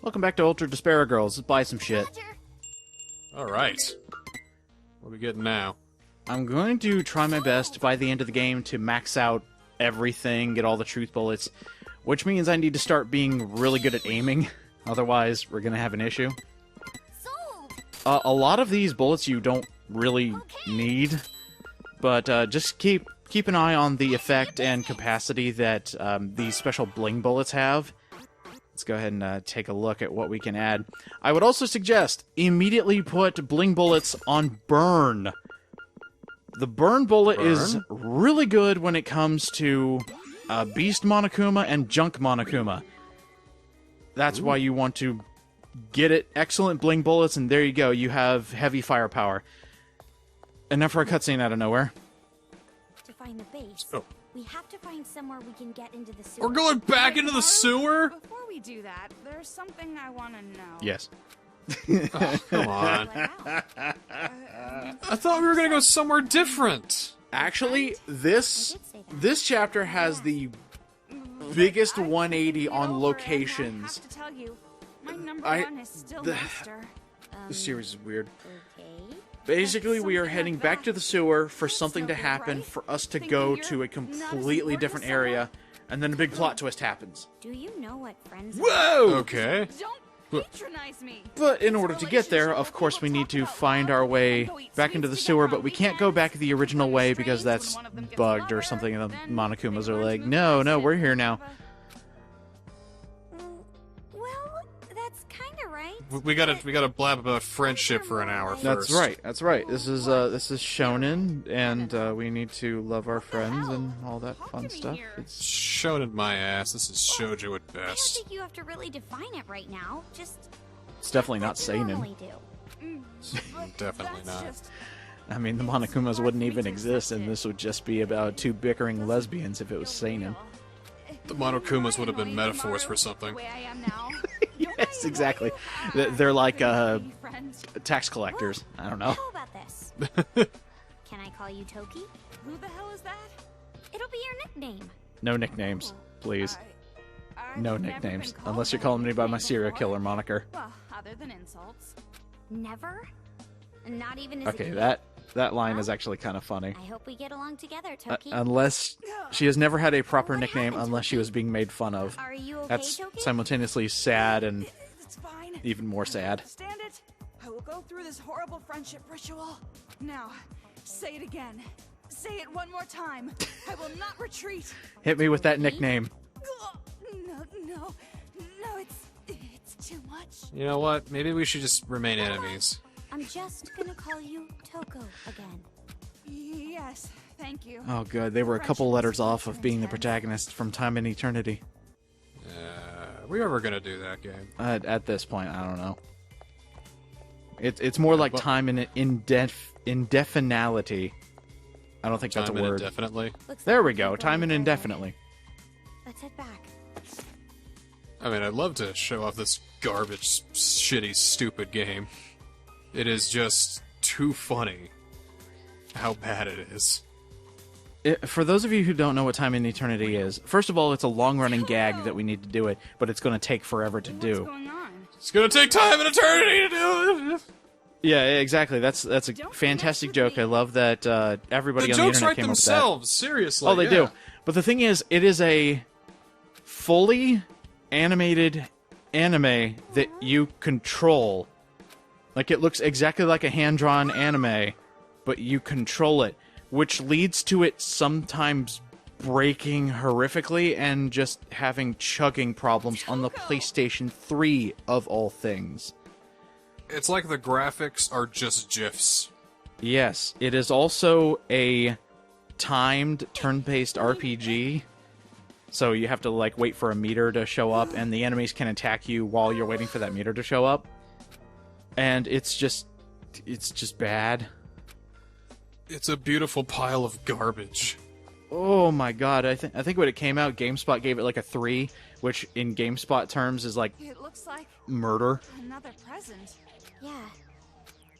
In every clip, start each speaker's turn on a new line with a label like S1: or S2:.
S1: Welcome back to Ultra Despair Girls. Let's buy some shit.
S2: Alright. What are we getting now?
S1: I'm going to try my best by the end of the game to max out everything, get all the truth bullets, which means I need to start being really good at aiming. Otherwise, we're going to have an issue. A lot of these bullets you don't really need, but just keep an eye on the effect and capacity that these special bling bullets have. Let's go ahead and take a look at what we can add. I would also suggest immediately put bling bullets on burn. The burn bullet is really good when it comes to beast Monokuma and junk Monokuma. That's why you want to get it. Excellent bling bullets, and there you go. You have heavy firepower. Enough for a cutscene out of nowhere.
S3: To find the base, we have to find somewhere we can get into the sewer.
S2: We're going back into the sewer?
S4: Before we do that, there's something I want to know.
S1: Yes.
S2: Oh, come on. I thought we were going to go somewhere different.
S1: Actually, this chapter has the biggest 180 on locations.
S4: I have to tell you, my number one is still Master.
S1: This series is weird.
S3: Okay.
S1: Basically, we are heading back to the sewer for something to happen, for us to go to a completely different area, and then a big plot twist happens.
S3: Do you know what friends
S1: Whoa!
S2: Okay.
S4: Don't patronize me.
S1: But in order to get there, of course, we need to find our way back into the sewer, but we can't go back the original way because that's bugged or something, and the Monokumas are like, no, we're here now.
S3: Well, that's kind of right.
S2: We gotta blab about friendship for an hour first.
S1: That's right. This is shonen, and we need to love our friends and all that fun stuff. It's
S2: Shonen my ass. This is shoujo at
S3: I don't
S2: best.
S3: think you have to really define it right now. Just
S1: it's definitely not
S3: what you
S1: seinen.
S3: normally do.
S2: Definitely not.
S1: I mean, the Monokumas wouldn't even exist, and this would just be about two bickering lesbians if it was seinen.
S2: The Monokumas would have been metaphors for something.
S1: Yes, exactly. They're like tax collectors. I don't know.
S3: How about this? Can I call you Toki?
S4: Who the hell is that?
S3: It'll be your nickname.
S1: No nicknames, please.
S4: I've
S1: No
S4: never
S1: nicknames,
S4: been called
S1: unless you're
S4: that
S1: calling me by my
S4: nickname
S1: serial
S4: before.
S1: killer moniker.
S4: Well, other than insults.
S3: Never? Not even as a
S1: Okay,
S3: kid?
S1: that line is actually kind of funny.
S3: I hope we get along together, Toki.
S1: Unless she has never had a proper nickname, unless she was being made fun of.
S3: Are you okay,
S1: That's
S3: Toki?
S1: simultaneously sad and
S4: It's fine.
S1: even more sad.
S4: Understand it? I will go through this horrible friendship ritual. Now, say it again. Say it one more time. I will not retreat.
S1: Hit me with that nickname.
S4: No, it's too much.
S2: You know what? Maybe we should just remain enemies.
S3: I'm just gonna call you Toko again.
S4: Yes, thank you.
S1: Oh, good. They were a couple letters off of being the protagonist from Time and Eternity.
S2: Are we ever gonna do that game?
S1: At this point, I don't know. It's more like time and indefinality. I don't think that's a
S2: Time and
S1: word.
S2: indefinitely?
S1: There we go. Time and indefinitely.
S3: Let's head back.
S2: I mean, I'd love to show off this garbage, shitty, stupid game. It is just too funny how bad it is.
S1: For those of you who don't know what Time and Eternity is, first of all, it's a long-running gag that we need to do it, but it's going to take forever to
S4: What's
S1: do.
S4: going on?
S2: It's gonna take time and eternity to do it!
S1: Yeah, exactly. That's a fantastic joke. I love that everybody
S2: The
S1: on the
S2: jokes
S1: internet
S2: write
S1: came
S2: themselves, seriously.
S1: up with that. Oh, they
S2: yeah.
S1: do. But the thing is, it is a fully animated anime that you control. Like, it looks exactly like a hand-drawn anime, but you control it, which leads to it sometimes breaking horrifically and just having chugging problems on the PlayStation 3, of all things.
S2: It's like the graphics are just GIFs.
S1: Yes, it is also a timed turn-based RPG, so you have to, like, wait for a meter to show up, and the enemies can attack you while you're waiting for that meter to show up. And it's just bad.
S2: It's a beautiful pile of garbage.
S1: Oh my god, I think when it came out, GameSpot gave it like a 3, which in GameSpot terms is like
S4: It looks like
S1: murder.
S4: another present.
S3: Yeah.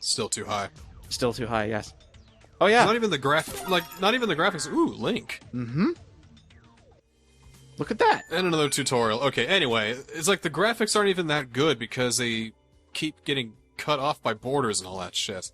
S2: Still too high.
S1: Still too high, yes. Oh yeah.
S2: Not even the graphics. Ooh, Link.
S1: Mm-hmm. Look at that.
S2: And another tutorial. Okay, anyway, it's like the graphics aren't even that good because they keep getting cut off by borders and all that shit.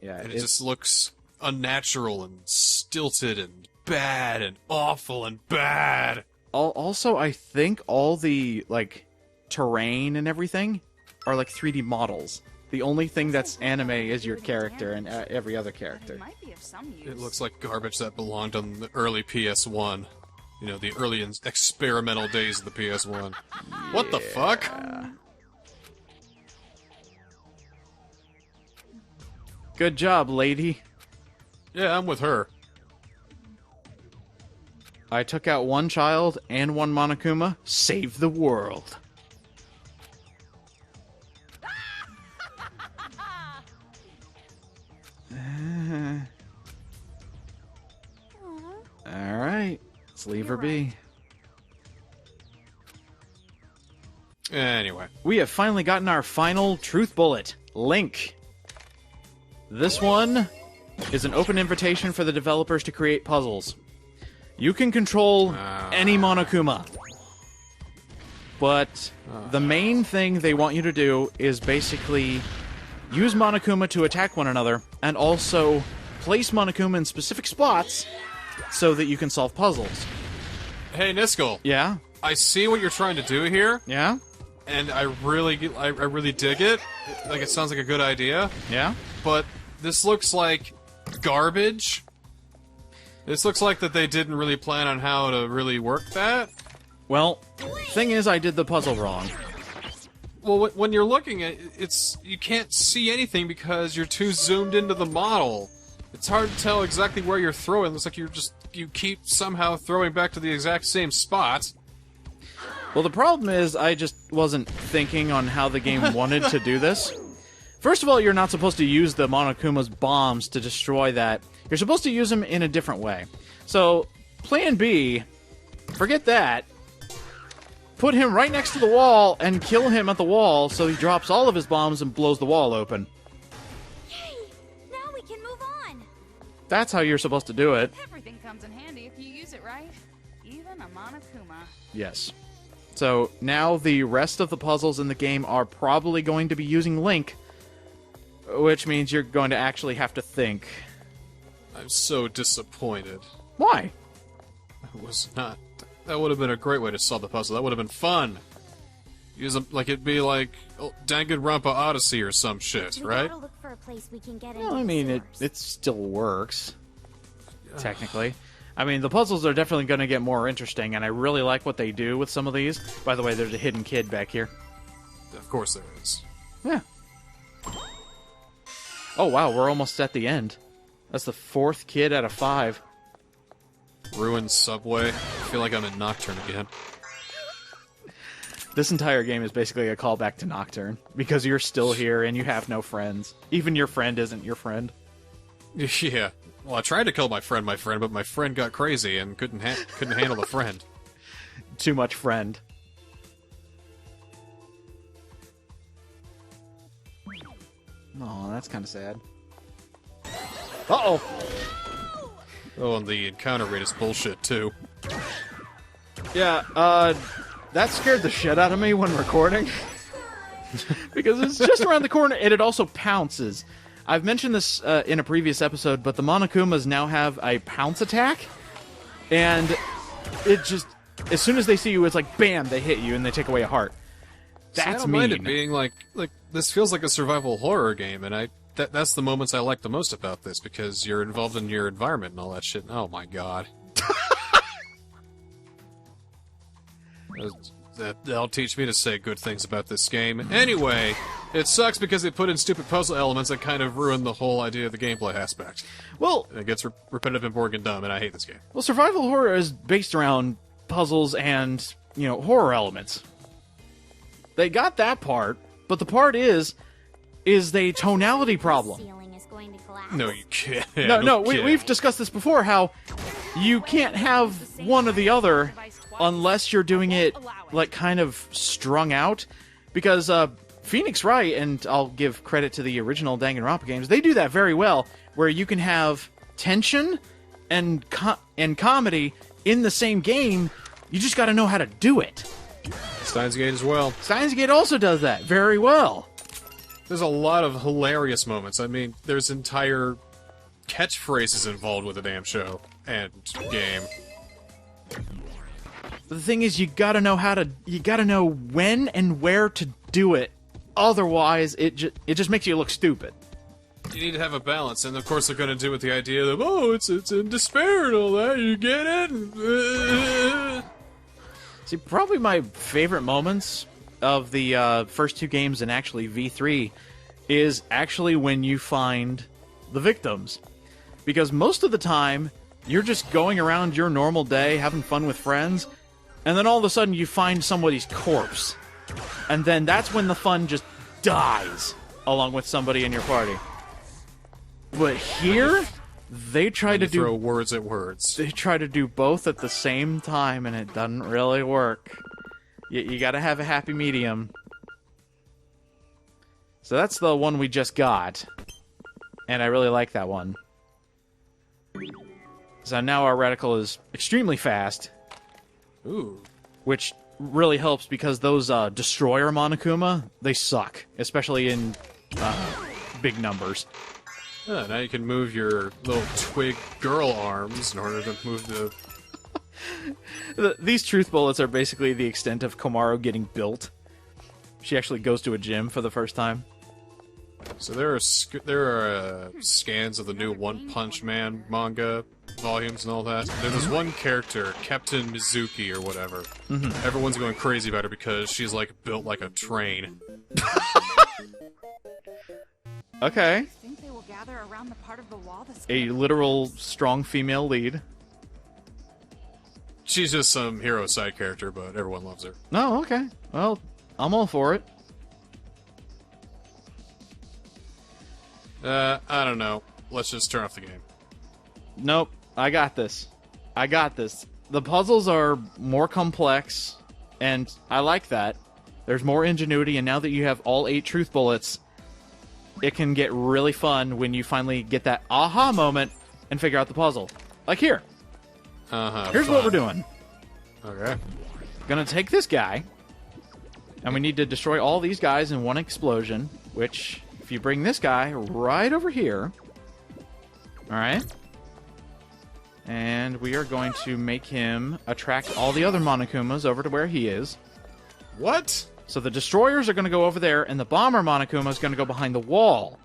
S1: Yeah,
S2: And it just looks unnatural and stilted and bad and awful and bad.
S1: Also, I think all the, like, terrain and everything are, like, 3D models. The only thing that's anime is your character and every other character.
S4: It might be of some use.
S2: It looks like garbage that belonged on the early PS1. You know, the early experimental days of the PS1. What the fuck?
S1: Good job, lady.
S2: Yeah, I'm with her.
S1: I took out one child and one Monokuma. Save the world. Alright. Let's leave her be.
S2: Anyway.
S1: We have finally gotten our final truth bullet. Link. This one is an open invitation for the developers to create puzzles. You can control any Monokuma. But the main thing they want you to do is basically use Monokuma to attack one another, and also place Monokuma in specific spots so that you can solve puzzles.
S2: Hey, Niskel.
S1: Yeah?
S2: I see what you're trying to do here,
S1: Yeah?
S2: and I really dig it. Like, it sounds like a good idea,
S1: Yeah?
S2: but this looks like garbage. This looks like that they didn't really plan on how to really work that.
S1: Well, thing is, I did the puzzle wrong.
S2: Well, when you're looking at it, you can't see anything because you're too zoomed into the model. It's hard to tell exactly where you're throwing. It looks like you keep somehow throwing back to the exact same spot.
S1: Well, the problem is, I just wasn't thinking on how the game wanted to do this. First of all, you're not supposed to use the Monokuma's bombs to destroy that. You're supposed to use them in a different way. So, plan B, forget that. Put him right next to the wall and kill him at the wall so he drops all of his bombs and blows the wall open.
S3: Yay! Now we can move on.
S1: That's how you're supposed to do it.
S4: Everything comes in handy if you use it right. Even a Monokuma.
S1: Yes. So, now the rest of the puzzles in the game are probably going to be using Link, which means you're going to actually have to think.
S2: I'm so disappointed.
S1: Why?
S2: It was not. That would have been a great way to solve the puzzle. That would have been fun. Use them like it'd be like Danganronpa Odyssey or some shit,
S3: We
S2: right?
S3: gotta look for a place we can get
S1: Well,
S3: into
S1: I mean,
S3: the
S1: it
S3: sewers.
S1: still works, technically. I mean, the puzzles are definitely going to get more interesting, and I really like what they do with some of these. By the way, there's a hidden kid back here.
S2: Of course there is.
S1: Yeah. Oh, wow, we're almost at the end. That's the 4th kid out of 5.
S2: Ruined subway. I feel like I'm in Nocturne again.
S1: This entire game is basically a callback to Nocturne, because you're still here and you have no friends. Even your friend isn't your friend.
S2: Yeah. Well, I tried to kill my friend, but my friend got crazy and couldn't handle the friend.
S1: Too much friend. Oh, that's kind of sad. Uh-oh!
S2: Oh, and the encounter rate is bullshit, too.
S1: Yeah, that scared the shit out of me when recording. Because it's just around the corner, and it also pounces. I've mentioned this in a previous episode, but the Monokumas now have a pounce attack, and it just, as soon as they see you, it's like, bam, they hit you, and they take away a heart.
S2: See, I
S1: That's
S2: don't mind
S1: mean.
S2: it being like this feels like a survival horror game, and that's the moments I like the most about this, because you're involved in your environment and all that shit. Oh my god. That'll teach me to say good things about this game. Anyway, it sucks because they put in stupid puzzle elements that kind of ruin the whole idea of the gameplay aspect.
S1: Well,
S2: And it gets repetitive and boring and dumb, and I hate this game.
S1: well, survival horror is based around puzzles and, horror elements. They got that part, but the part is a tonality problem.
S3: Ceiling is going to collapse.
S2: No, you can't.
S1: No,
S2: kidding.
S1: we've discussed this before, how you can't have one or the other unless you're doing it, like, kind of strung out. Because Phoenix Wright, and I'll give credit to the original Danganronpa games, they do that very well, where you can have tension and comedy in the same game. You just got to know how to do it.
S2: Steins Gate as well.
S1: Steins Gate also does that very well.
S2: There's a lot of hilarious moments. I mean, there's entire catchphrases involved with the damn show and game.
S1: The thing is, you gotta know when and where to do it. Otherwise, it just makes you look stupid.
S2: You need to have a balance, and of course they're going to do with the idea of, oh, it's in despair and all that, you get it?
S1: See, probably my favorite moments of the first 2 games, and actually V3, is actually when you find the victims. Because most of the time, you're just going around your normal day, having fun with friends, and then all of a sudden you find somebody's corpse. And then that's when the fun just dies, along with somebody in your party. But here, they try to
S2: throw words at words.
S1: They try to do both at the same time, and it doesn't really work. You gotta have a happy medium. So that's the one we just got. And I really like that one. So now our reticle is extremely fast.
S2: Ooh.
S1: Which really helps because those Destroyer Monokuma, they suck. Especially in big numbers.
S2: Now you can move your little twig girl arms in order to move the...
S1: These truth bullets are basically the extent of Komaru getting built. She actually goes to a gym for the first time.
S2: So there are scans of the new One Punch Man manga volumes and all that. There's this one character, Captain Mizuki or whatever. Everyone's going crazy about her because she's like built like a train.
S1: Okay.
S4: I think they will gather around the part of the wall that's
S1: A literal strong female lead.
S2: She's just some hero side character, but everyone loves her.
S1: Oh, okay. Well, I'm all for it.
S2: I don't know. Let's just turn off the game.
S1: Nope. I got this. I got this. The puzzles are more complex, and I like that. There's more ingenuity, and now that you have all 8 truth bullets, it can get really fun when you finally get that aha moment and figure out the puzzle. Like here. Here's what we're doing.
S2: Okay.
S1: Gonna take this guy, and we need to destroy all these guys in one explosion, which, if you bring this guy right over here, alright, and we are going to make him attract all the other Monokumas over to where he is.
S2: What?
S1: So the destroyers are going to go over there, and the bomber Monokuma is going to go behind the wall.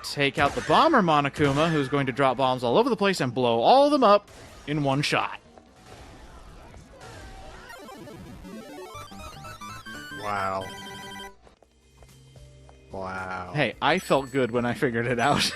S1: Take out the bomber Monokuma, who's going to drop bombs all over the place and blow all of them up in one shot.
S2: Wow. Wow.
S1: Hey, I felt good when I figured it out.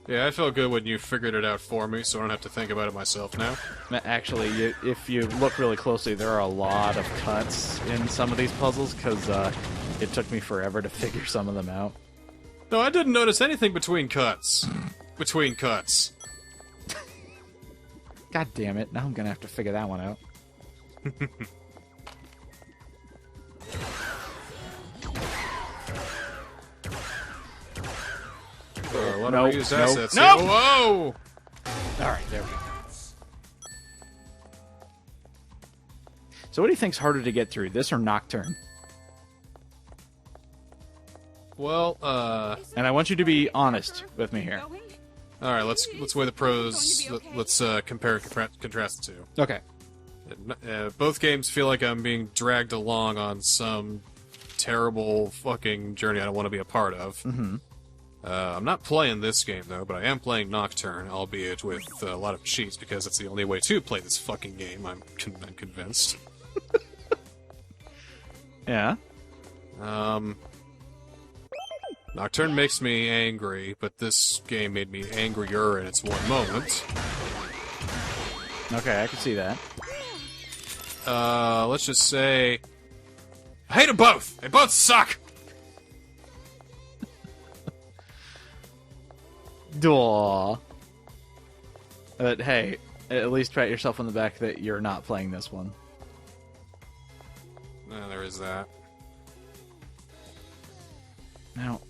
S2: Yeah, I felt good when you figured it out for me, so I don't have to think about it myself now.
S1: Actually, if you look really closely, there are a lot of cuts in some of these puzzles, because it took me forever to figure some of them out.
S2: No, I didn't notice anything between cuts. Between cuts.
S1: God damn it, now I'm gonna have to figure that one out.
S2: What
S1: Nope,
S2: do we use
S1: nope,
S2: assets?
S1: nope!
S2: Whoa!
S1: Alright, there we go. So what do you think's harder to get through, this or Nocturne?
S2: Well,
S1: And I want you to be honest with me here.
S2: all right. Let's weigh the pros. Let's compare and contrast the two.
S1: Okay.
S2: Both games feel like I'm being dragged along on some terrible fucking journey I don't want to be a part of. I'm not playing this game though, but I am playing Nocturne, albeit with a lot of cheats because it's the only way to play this fucking game. I'm convinced.
S1: Yeah.
S2: Nocturne makes me angry, but this game made me angrier in its one moment.
S1: Okay, I can see that.
S2: Let's just say... I hate them both! They both suck!
S1: Duh. But hey, at least pat yourself on the back that you're not playing this one.
S2: There is that.
S1: Now,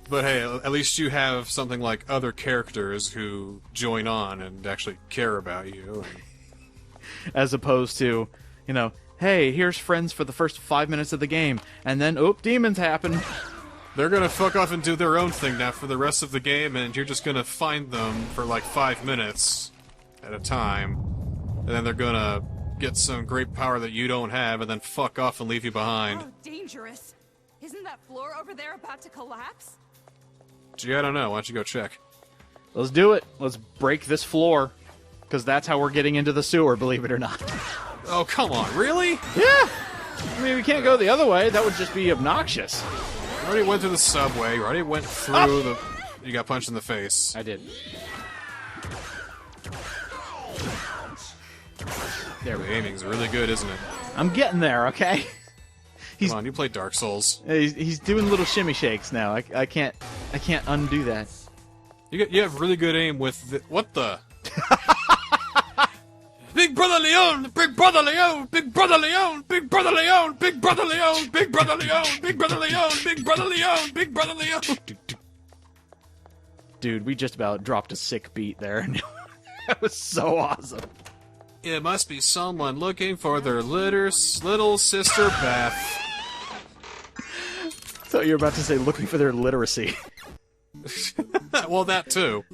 S2: But hey, at least you have something like other characters who join on and actually care about you.
S1: As opposed to, you know, hey, here's friends for the first 5 minutes of the game, and then, oop, demons happen.
S2: They're gonna fuck off and do their own thing now for the rest of the game, and you're just gonna find them for like 5 minutes at a time. And then they're gonna get some great power that you don't have, and then fuck off and leave you behind.
S4: Oh, dangerous. Isn't that floor over there about to collapse?
S2: Gee, I don't know. Why don't you go check?
S1: Let's do it. Let's break this floor. Because that's how we're getting into the sewer, believe it or not.
S2: Oh, come on. Really?
S1: Yeah! I mean, we can't go the other way. That would just be obnoxious.
S2: You already went through the subway. You already went through the... You got punched in the face.
S1: I did. There we
S2: The
S1: go.
S2: aiming's really good, isn't it?
S1: I'm getting there, okay?
S2: Come on, you play Dark Souls.
S1: He's doing little shimmy shakes now. I can't undo that.
S2: You have really good aim with the... What the... Big Brother Leon! Big Brother Leon! Big Brother Leon! Big Brother Leon! Big Brother Leon! Big Brother Leon! Big Brother Leon! Big Brother Leon! Big Brother Leon!
S1: Dude, we just about dropped a sick beat there. That was so awesome.
S2: It must be someone looking for their little sister Beth.
S1: I thought you were about to say looking for their literacy.
S2: Well, that too.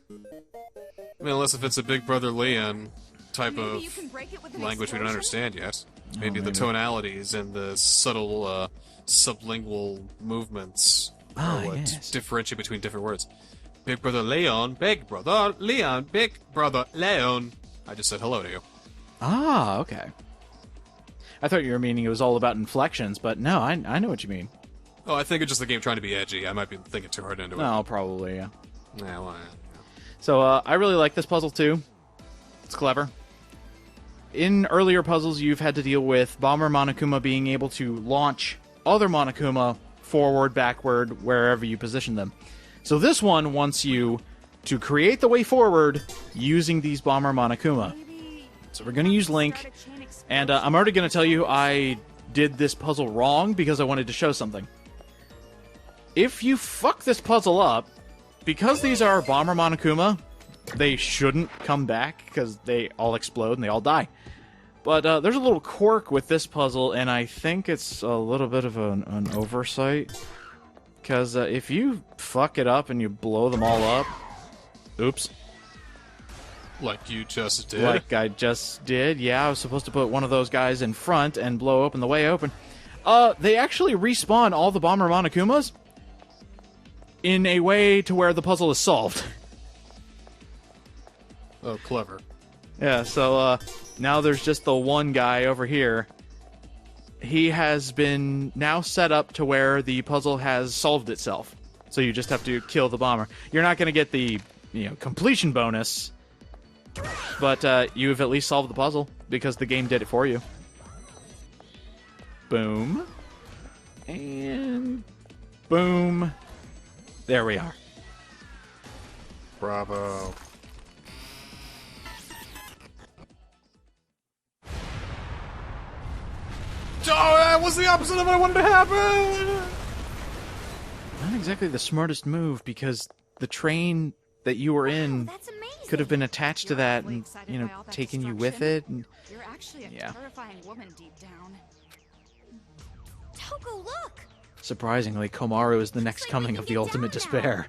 S2: I mean, unless if it's a Big Brother Leon type
S4: Maybe
S2: of
S4: you can break it with an
S2: language we don't
S4: explosion?
S2: understand yet. Maybe the
S1: maybe.
S2: tonalities and the subtle sublingual movements are what
S1: yes.
S2: differentiate between different words. Big Brother Leon, Big Brother Leon, Big Brother Leon. I just said hello to you.
S1: Ah, okay. I thought you were meaning it was all about inflections, but no, I know what you mean.
S2: Oh, I think it's just the game trying to be edgy. I might be thinking too hard into it.
S1: No, probably, yeah.
S2: Yeah, well,
S1: So, I really like this puzzle, too. It's clever. In earlier puzzles, you've had to deal with Bomber Monokuma being able to launch other Monokuma forward, backward, wherever you position them. So this one wants you to create the way forward using these Bomber Monokuma.
S4: Maybe
S1: So we're going to use Link,
S4: start a chain
S1: and
S4: explosion?
S1: I'm already going to tell you I did this puzzle wrong because I wanted to show something. If you fuck this puzzle up, because these are Bomber Monokuma, they shouldn't come back because they all explode and they all die. But there's a little quirk with this puzzle, and I think it's a little bit of an oversight. Because if you fuck it up and you blow them all up... Oops.
S2: like you just did.
S1: Like I just did. Yeah, I was supposed to put one of those guys in front and blow open the way open. They actually respawn all the Bomber Monokumas in a way to where the puzzle is solved.
S2: Oh, clever.
S1: Yeah, so now there's just the one guy over here. He has been now set up to where the puzzle has solved itself. So you just have to kill the bomber. You're not going to get the completion bonus, but you've at least solved the puzzle because the game did it for you. Boom. And boom. There we are.
S2: Bravo. Oh, that was the opposite of what I wanted to happen!
S1: Not exactly the smartest move because the train that you were in
S3: That's amazing.
S1: could have been attached to
S4: You're
S1: that
S4: awfully
S1: and,
S4: excited by all that
S1: taken you with
S4: destruction.
S1: it. And,
S4: You're actually a
S1: Yeah.
S4: terrifying woman deep down.
S3: Toko, look!
S1: surprisingly, Komaru is the next
S3: like we
S1: coming
S3: can
S1: of the
S3: get
S1: ultimate
S3: down
S1: despair.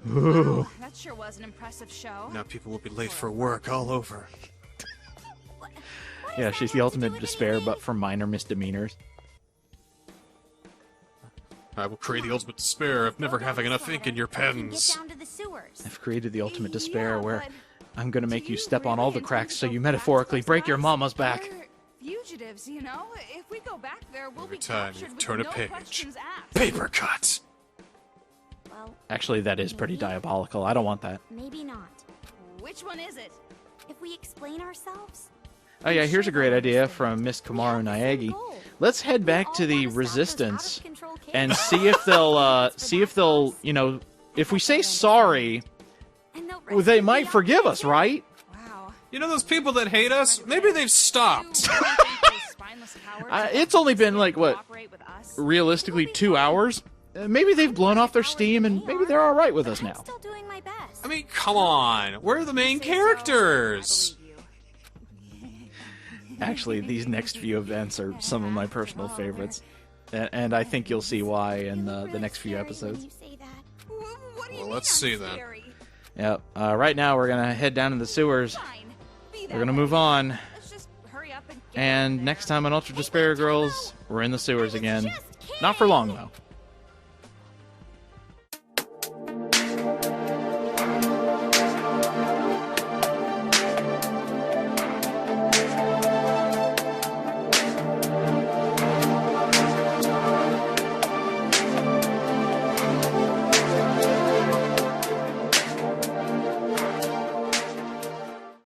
S4: Wow, that sure was an impressive show.
S2: Now people will be late for work all over.
S1: Yeah, she's the ultimate despair, but for minor misdemeanors.
S2: I will create the ultimate despair of never having enough ink in your
S3: We can
S2: pens.
S3: get down to the sewers.
S1: I've created the ultimate despair
S4: Yeah,
S1: where
S4: but
S1: I'm gonna make
S4: do
S1: you step on
S4: really
S1: all the
S4: intend
S1: cracks
S4: to
S1: so
S4: go
S1: you
S4: back to
S1: metaphorically
S4: those
S1: break your
S4: guys?
S1: mama's back.
S4: We're fugitives, you know? If we go back there, we'll
S2: Every
S4: be
S2: time
S4: captured
S2: you
S4: with
S2: turn a
S4: no
S2: page.
S4: questions asked.
S2: Paper cut!
S3: Well,
S1: Actually, that is pretty diabolical. I don't want that.
S3: maybe not.
S4: Which one is it?
S3: If we explain ourselves,
S1: Oh yeah, here's a great idea from Miss Komaru
S3: we have the same
S1: Naegi.
S3: goal.
S1: Let's head
S3: We
S1: back
S3: all
S1: to the
S3: wanna stop those
S1: Resistance
S3: out-of-control kids.
S1: and see if they'll if they'll if we say sorry,
S3: And they'll
S1: well, they
S3: rescue
S1: might
S3: the
S1: forgive
S3: outfit
S1: us,
S3: too.
S1: right?
S4: Wow.
S2: You know those people that hate us? Maybe they've stopped.
S4: You really think those spineless cowards are
S1: It's only been, like, what,
S4: cooperate with us?
S1: Realistically, 2 hours. maybe they've blown off their steam and maybe they're all right with us
S3: I'm
S1: now.
S3: still doing my best.
S2: I mean, come on. We're the main characters.
S1: Actually, these next few events are some of my personal favorites, and I think you'll see why in the next few episodes.
S4: What do you
S2: Well,
S4: mean
S2: let's
S4: I'm
S2: see then.
S4: scary?
S1: Yep. Right now, we're gonna head down to the sewers.
S4: Fine. Be that
S1: We're gonna
S4: way.
S1: move on,
S4: Let's just hurry up and get
S1: and
S4: over
S1: next
S4: there.
S1: time on Ultra Despair Girls, we're in the sewers again.
S3: Just kidding.
S1: Not for long though.